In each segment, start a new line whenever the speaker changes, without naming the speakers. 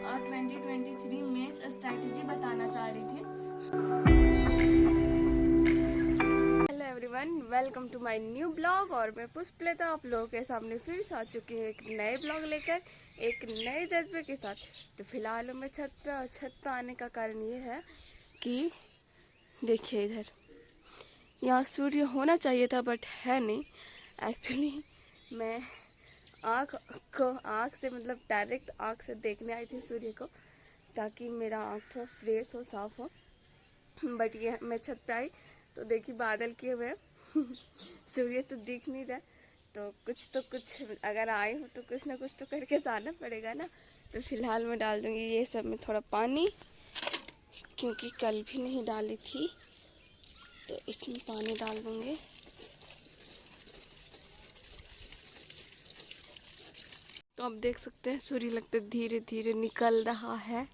2023 mains strategy बताना चाह रही थी। Hello everyone, welcome to my new blog. और मैं पुष्पलता आप लोगों के सामने फिर से आ चुकी हूँ एक नए ब्लॉग लेकर, एक नए जज्बे के साथ। तो फिलहाल मैं छत पे, और छत पे आने का कारण ये है कि देखिए इधर, यहाँ सूर्य होना चाहिए था बट है नहीं। एक्चुअली मैं आँख से मतलब डायरेक्ट आँख से देखने आई थी सूर्य को, ताकि मेरा आँख थोड़ा फ्रेश हो, साफ हो। बट ये मैं छत पे आई तो देखी बादल किए हुए सूर्य तो दिख नहीं रहा। तो कुछ अगर आए हो तो कुछ ना कुछ तो करके जाना पड़ेगा ना। तो फिलहाल मैं डाल दूँगी ये सब में थोड़ा पानी, क्योंकि कल भी नहीं डाली थी, तो इसमें पानी डाल दूँगी। तो आप देख सकते हैं सूर्य लगता धीरे धीरे निकल रहा है।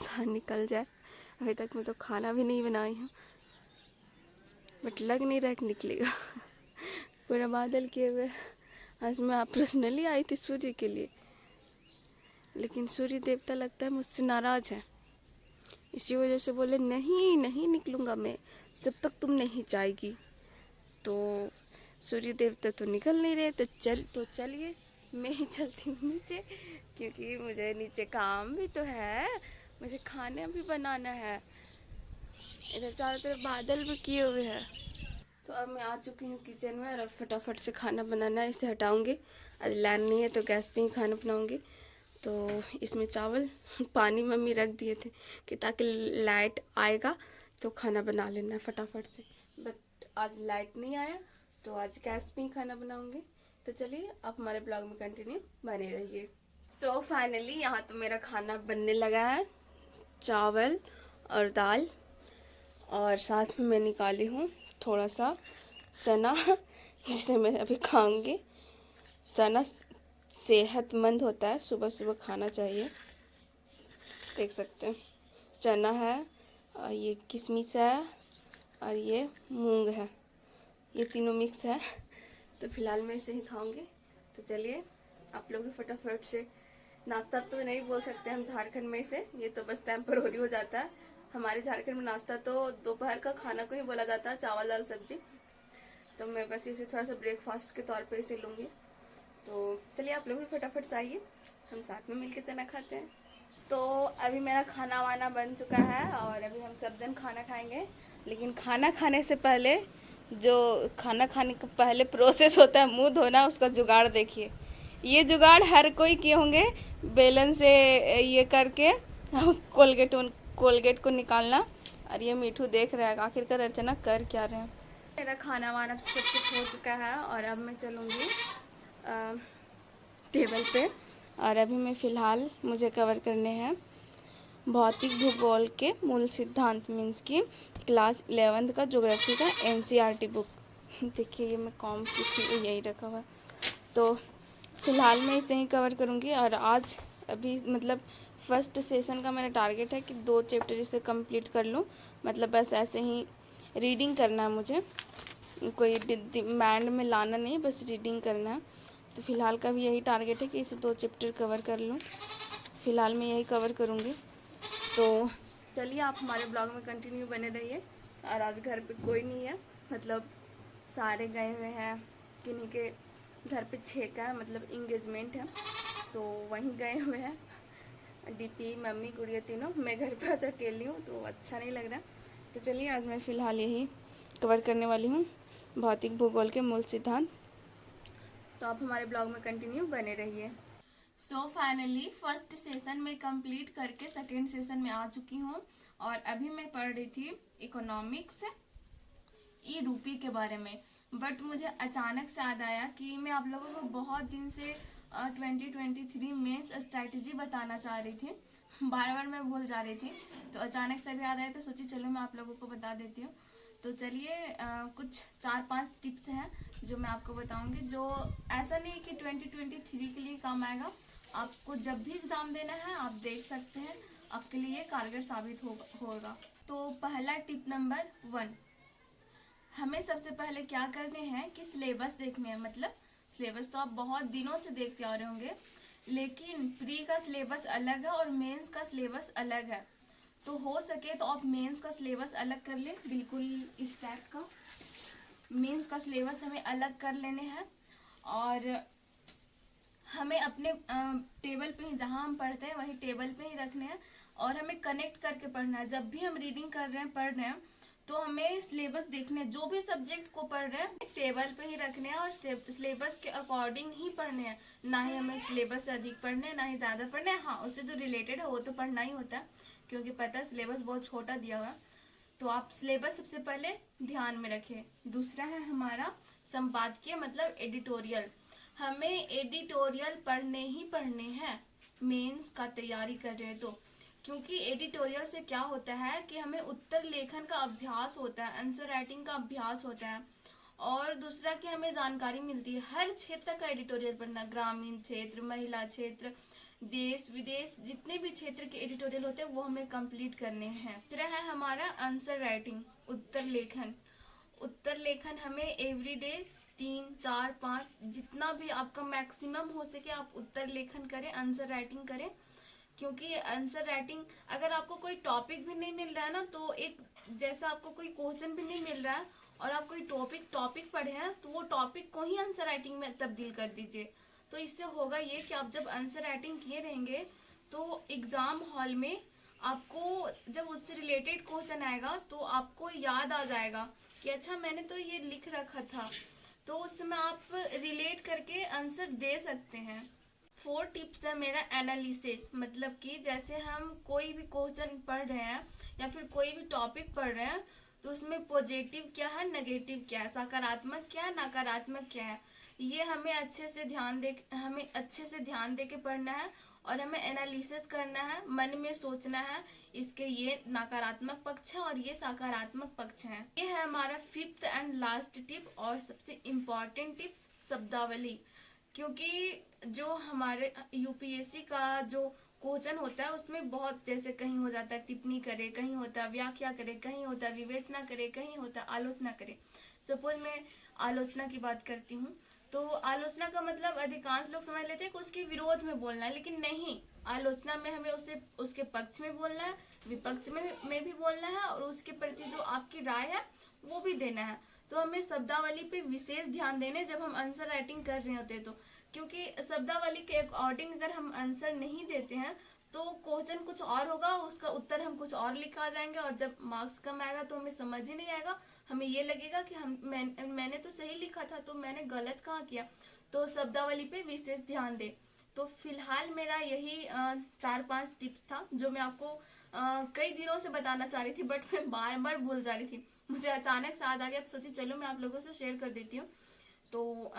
सारा निकल जाए। अभी तक मैं तो खाना भी नहीं बनाई हूँ, बट लग नहीं रहा कि निकलेगा। पूरा बादल किए हुए। आज मैं पर्सनली आई थी सूर्य के लिए, लेकिन सूर्य देवता लगता है मुझसे नाराज है। इसी वजह से बोले नहीं नहीं निकलूँगा मैं जब तक तुम नहीं जाएगी। तो सूर्य देवता तो निकल नहीं रहे, तो चलिए मैं ही चलती हूँ नीचे, क्योंकि मुझे नीचे काम भी तो है, मुझे खाना भी बनाना है। इधर चारों तरफ बादल भी किए हुए हैं। तो अब मैं आ चुकी हूँ किचन में, और अब फटाफट से खाना बनाना है। इसे हटाऊंगी, आज लाइन नहीं है तो गैस पे ही खाना बनाऊंगी। तो इसमें चावल पानी मम्मी रख दिए थे कि ताकि लाइट आएगा तो खाना बना लेना फटाफट से। बट आज लाइट नहीं आया तो आज गैस पे ही खाना बनाऊंगी। तो चलिए आप हमारे ब्लॉग में कंटिन्यू बने रहिए। सो फाइनली यहाँ तो मेरा खाना बनने लगा है, चावल और दाल, और साथ में मैं निकाली हूँ थोड़ा सा चना जिसे मैं अभी खाऊंगी। चना सेहतमंद होता है, सुबह सुबह खाना चाहिए। देख सकते हैं चना है, और ये किशमिश है, और ये मूंग है, ये तीनों मिक्स है। तो फिलहाल मैं इसे ही खाऊंगी। तो चलिए आप लोग भी फटाफट से, नाश्ता तो नहीं बोल सकते हम झारखंड में इसे, ये तो बस टेम्पररी हो जाता है। हमारे झारखंड में नाश्ता तो दोपहर का खाना को ही बोला जाता है, चावल दाल सब्जी। तो मैं बस इसे थोड़ा सा ब्रेकफास्ट के तौर पे इसे लूँगी। तो चलिए आप लोग भी फटाफट से आइए, हम साथ में मिलके चना खाते हैं। तो अभी मेरा खाना वाना बन चुका है, और अभी हम सब जन खाना खाएंगे। लेकिन खाना खाने से पहले, जो खाना खाने का पहले प्रोसेस होता है मुंह धोना, उसका जुगाड़ देखिए। ये जुगाड़ हर कोई किए होंगे, बेलन से ये करके कोलगेट को निकालना। और ये मीठू देख रहा है आखिरकार अर्चना कर क्या रहे हैं। मेरा खाना वाना सब कुछ हो चुका है, और अब मैं चलूँगी टेबल पे। और अभी मैं फ़िलहाल मुझे कवर करने हैं भौतिक भूगोल के मूल सिद्धांत, मीन्स की क्लास 11th का ज्योग्राफी का एनसीईआरटी बुक। देखिए ये मैं कॉम की थी, यही रखा हुआ। तो फ़िलहाल मैं इसे ही कवर करूँगी। और आज अभी मतलब फर्स्ट सेशन का मेरा टारगेट है कि 2 चैप्टर इसे कंप्लीट कर लूँ। मतलब बस ऐसे ही रीडिंग करना है मुझे, कोई माइंड में लाना नहीं, बस रीडिंग करना है। तो फ़िलहाल का भी यही टारगेट है कि इसे 2 चैप्टर कवर कर लूँ। फ़िलहाल मैं यही कवर करूँगी। तो चलिए आप हमारे ब्लॉग में कंटिन्यू बने रहिए। और आज घर पे कोई नहीं है, मतलब सारे गए हुए हैं, किन्हीं के घर पे 6 का है, मतलब इंगेजमेंट है, तो वहीं गए हुए हैं। डीपी मम्मी गुड़िया तीनों, मैं घर पे आज अकेली हूँ तो अच्छा नहीं लग रहा। तो चलिए आज मैं फ़िलहाल यही कवर करने वाली हूँ, भौतिक भूगोल के मूल सिद्धांत। तो आप हमारे ब्लॉग में कंटिन्यू बने रहिए। सो फाइनली फर्स्ट सेशन में कंप्लीट करके सेकेंड सेशन में आ चुकी हूँ। और अभी मैं पढ़ रही थी इकोनॉमिक्स, ई रूपी के बारे में। बट मुझे अचानक से याद आया कि मैं आप लोगों को बहुत दिन से 2023 मेंस स्ट्रैटेजी बताना चाह रही थी, बार बार मैं भूल जा रही थी। तो अचानक से भी याद आया तो सोची चलो मैं आप लोगों को बता देती हूँ। तो चलिए कुछ 4-5 टिप्स हैं जो मैं आपको बताऊंगी, जो ऐसा नहीं कि 2023 के लिए काम आएगा। आपको जब भी एग्ज़ाम देना है आप देख सकते हैं, आपके लिए कारगर साबित होगा। तो पहला टिप नंबर 1, हमें सबसे पहले क्या करने हैं कि सिलेबस देखने हैं। मतलब सिलेबस तो आप बहुत दिनों से देखते आ रहे होंगे, लेकिन प्री का सिलेबस अलग है और मेंस का सिलेबस अलग है। तो हो सके तो आप मेंस का सिलेबस अलग कर लें, बिल्कुल इस टाइप का मेंस का सिलेबस हमें अलग कर लेने हैं और हमें अपने टेबल पे ही, जहाँ हम पढ़ते हैं वही टेबल पे ही रखने हैं और हमें कनेक्ट करके पढ़ना है। जब भी हम रीडिंग कर रहे हैं, पढ़ रहे हैं, तो हमें सिलेबस देखने, जो भी सब्जेक्ट को पढ़ रहे हैं टेबल पे ही रखने हैं और सिलेबस के अकॉर्डिंग ही पढ़ने हैं। ना ही हमें सिलेबस से अधिक पढ़ने हैं, ना ही ज़्यादा पढ़ने हैं। हाँ, उससे जो रिलेटेड है वो तो पढ़ना ही होता है, क्योंकि पता है सिलेबस बहुत छोटा दिया हुआ है। तो आप सिलेबस सबसे पहले ध्यान में रखें। दूसरा है हमारा संपादकीय, मतलब एडिटोरियल। हमें एडिटोरियल पढ़ने ही पढ़ने हैं मेंस का तैयारी कर रहे हैं तो, क्योंकि एडिटोरियल से क्या होता है कि हमें उत्तर लेखन का अभ्यास होता है, आंसर राइटिंग का अभ्यास होता है और दूसरा कि हमें जानकारी मिलती है हर क्षेत्र का एडिटोरियल पढ़ना, ग्रामीण क्षेत्र, महिला क्षेत्र, देश विदेश, जितने भी क्षेत्र के एडिटोरियल होते हैं वो हमें कंप्लीट करने हैं। तीसरा है हमारा आंसर राइटिंग, उत्तर लेखन। उत्तर लेखन हमें एवरीडे 3, 4, 5 जितना भी आपका मैक्सिमम हो सके आप उत्तर लेखन करें, आंसर राइटिंग करें। क्योंकि आंसर राइटिंग, अगर आपको कोई टॉपिक भी नहीं मिल रहा है ना, तो एक जैसा आपको कोई क्वेश्चन भी नहीं मिल रहा है और आप कोई टॉपिक पढ़े हैं तो वो टॉपिक को ही आंसर राइटिंग में तब्दील कर दीजिए। तो इससे होगा ये कि आप जब आंसर राइटिंग किए रहेंगे तो एग्जाम हॉल में आपको जब उससे रिलेटेड क्वेश्चन आएगा तो आपको याद आ जाएगा कि अच्छा मैंने तो ये लिख रखा था, तो उस समय आप रिलेट करके आंसर दे सकते हैं। 4 टिप्स है मेरा एनालिसिस, मतलब कि जैसे हम कोई भी क्वेश्चन पढ़ रहे हैं या फिर कोई भी टॉपिक पढ़ रहे हैं तो उसमें पॉजिटिव क्या है, नेगेटिव क्या है, सकारात्मक क्या है, नकारात्मक क्या है, ये हमें अच्छे से ध्यान दे के पढ़ना है और हमें एनालिसिस करना है, मन में सोचना है इसके ये नकारात्मक पक्ष है और ये सकारात्मक पक्ष है। ये है हमारा 5th एंड लास्ट टिप और सबसे इम्पॉर्टेंट टिप्स, शब्दावली। क्योंकि जो हमारे यूपीएससी का जो क्वेश्चन होता है उसमें बहुत, जैसे कहीं हो जाता है टिप्पणी करे, कहीं होता है व्याख्या करे, कहीं होता है विवेचना करे, कहीं होता है आलोचना करे। सपोज मैं आलोचना की बात करती हूँ तो आलोचना का मतलब अधिकांश लोग समझ लेते हैं कि उसके विरोध में बोलना है, लेकिन नहीं, आलोचना में हमें उसके पक्ष में बोलना है, विपक्ष में भी बोलना है और उसके प्रति जो आपकी राय है वो भी देना है। तो हमें शब्दावली पे विशेष ध्यान देने जब हम आंसर राइटिंग कर रहे होते हैं तो, क्योंकि शब्दावली के अकॉर्डिंग अगर हम आंसर नहीं देते हैं तो क्वेश्चन कुछ और होगा, उसका उत्तर हम कुछ और लिख आ जाएंगे और जब मार्क्स कम आएगा तो हमें समझ ही नहीं आएगा, हमें ये लगेगा कि मैंने तो सही लिखा था तो मैंने गलत कहाँ किया। तो शब्दावली पे विशेष ध्यान दे। तो फिलहाल मेरा यही 4-5 टिप्स था जो मैं आपको कई दिनों से बताना चाह रही थी, बट मैं बार बार भूल जा रही थी, मुझे अचानक से याद आ गया तो सोची चलो मैं आप लोगों से शेयर कर देती हूँ। तो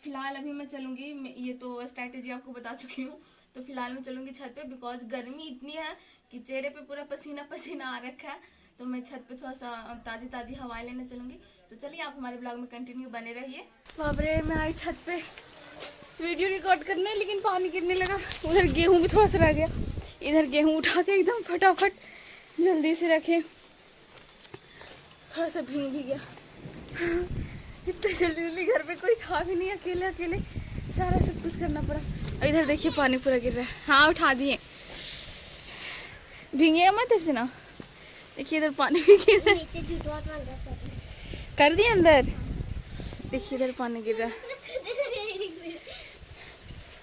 फिलहाल अभी मैं चलूँगी, ये तो स्ट्रैटेजी आपको बता चुकी हूँ। तो फिलहाल मैं चलूँगी छत पे, बिकॉज गर्मी इतनी है कि चेहरे पे पूरा पसीना पसीना आ रखा है। तो मैं छत पे थोड़ा सा ताज़ी हवाएं लेने चलूँगी। तो चलिए आप हमारे ब्लॉग में कंटिन्यू बने रहिए। बाबरे, मैं आई छत पे वीडियो रिकॉर्ड करने, लेकिन पानी गिरने लगा। उधर गेहूँ भी थोड़ा सा रह गया, इधर गेहूँ उठा के एकदम फटाफट जल्दी से रखे, थोड़ा सा भीग भी गया। इतने जल्दी घर पे कोई था भी नहीं, अकेले सारा सब कुछ करना पड़ा। इधर देखिए पानी पूरा गिर रहा है। हाँ उठा दिए, भीगेगा मत ऐसे ना। देखिए इधर पानी भी गिर रहा है, कर दिए अंदर। देखिए इधर पानी गिर रहा है,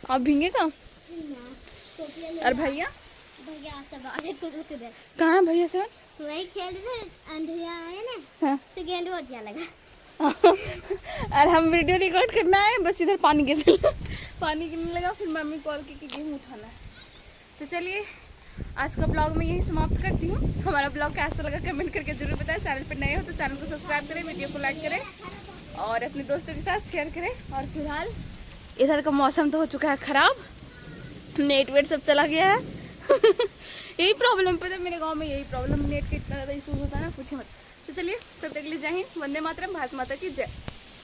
आप भीगेगा। और भैया कहाँ है भैया सब?
वही खेल रहे अंधेरा है ना।
हाँ।
सेकेंड और क्या लगा।
और हम वीडियो रिकॉर्ड करना है, बस इधर पानी गिरने लगा, फिर मम्मी कॉल की गेहूँ उठाना है। तो चलिए आज का ब्लॉग मैं यही समाप्त करती हूँ। हमारा ब्लॉग कैसा लगा कमेंट करके जरूर बताएं। चैनल पर नए हो तो चैनल को सब्सक्राइब करें, वीडियो को लाइक करें और अपने दोस्तों के साथ शेयर करें। और फिलहाल इधर का मौसम तो हो चुका है ख़राब, नेट वेट सब चला गया है। यही प्रॉब्लम, पता है मेरे गांव में यही प्रॉब्लम, नेट का इतना ज़्यादा इशू होता है ना, पूछे मत। तो चलिए तब तक के लिए जय हिंद, वंदे मातरम, भारत माता की जय।